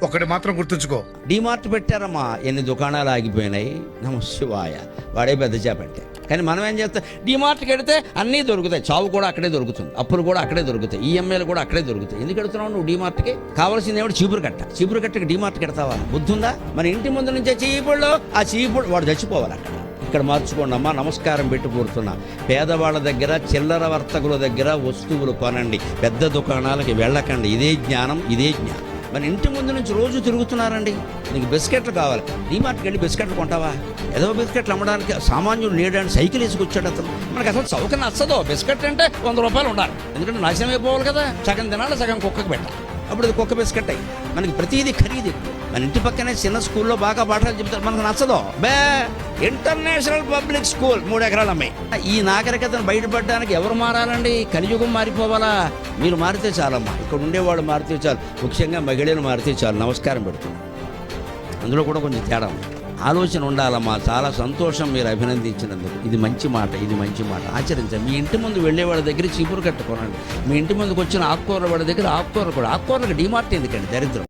ఒకటి మాత్రం గుర్తుంచుకో, డిమార్ట్ పెట్టారమ్మా, ఎన్ని దుకాణాలు ఆగిపోయినాయి. నమ శివాయ, వాడే పెద్ద చేపట్టే. కానీ మనం ఏం చేస్తాం, డిమార్ట్కి వెడితే అన్నీ దొరుకుతాయి, చావు కూడా అక్కడే దొరుకుతుంది, అప్పులు కూడా అక్కడే దొరుకుతాయి, ఈఎంఐలు కూడా అక్కడే దొరుకుతాయి. ఎందుకు వెళ్తున్నావు నువ్వు డిమార్ట్కి? కావాల్సింది ఏమిటి? చీపురు కట్టకి డిమార్ట్కి ఎడతావా? బుద్ధుందా? మన ఇంటి ముందు నుంచే చీపుళ్ళు, ఆ చీపుడు వాడు చచ్చిపోవాలి అక్కడ. ఇక్కడ మార్చుకోండి అమ్మా, నమస్కారం పెట్టి కూర్చున్నా. పేదవాళ్ళ దగ్గర, చిల్లర వర్తకుల దగ్గర వస్తువులు కొనండి, పెద్ద దుకాణాలకి వెళ్ళకండి. ఇదే జ్ఞానం, ఇదే జ్ఞానం. మన ఇంటి ముందు నుంచి రోజు తిరుగుతున్నారండి, నీకు బిస్కెట్లు కావాలి, డిమార్ట్కి వెళ్ళి బిస్కెట్లు కొంటావా? ఏదో బిస్కెట్లు అమ్మడానికి సామాన్యుడు లేడానికి సైకిల్ వేసుకొచ్చాడు అతను. మనకు అసలు సౌకర్యం నచ్చదు. బిస్కెట్ అంటే 100 రూపాయలు ఉండాలి, ఎందుకంటే నాశనం అయిపోవాలి కదా. సగం తినాలి, సగం కుక్కకు పెట్టాలి, అప్పుడు అది కుక్క బిస్కెట్ అయ్యి. మనకి ప్రతిదీ ఖరీదు. మన ఇంటి పక్కనే చిన్న స్కూల్లో బాగా పాఠాలు చెప్తారు, మనకు నచ్చదు. ఇంటర్నేషనల్ పబ్లిక్ స్కూల్ 3 ఎకరాలు అమ్మాయి. ఈ నాగరికతను బయటపడడానికి ఎవరు మారాలండి? కలియుగం మారిపోవాలా? మీరు మారితే చాలమ్మా, ఇక్కడ ఉండేవాళ్ళు మారితే చాలు, ముఖ్యంగా మహిళలు మారితే చాలు. నమస్కారం పెడుతున్నాను. అందులో కూడా కొంచెం తేడా ఉంది, ఆలోచన ఉండాలమ్మా. చాలా సంతోషం మీరు అభినందించినందుకు. ఇది మంచి మాట, ఇది మంచి మాట, ఆచరించండి. మీ ఇంటి ముందు వెళ్ళే వాళ్ళ దగ్గర చీపురు కట్టుకోనండి. మీ ఇంటి ముందుకు వచ్చిన ఆకుకూరల వాళ్ళ దగ్గర ఆకుకూరలు కూడా. ఆకుకూరలకు డిమార్ట్ ఎందుకండి? దరిద్రం.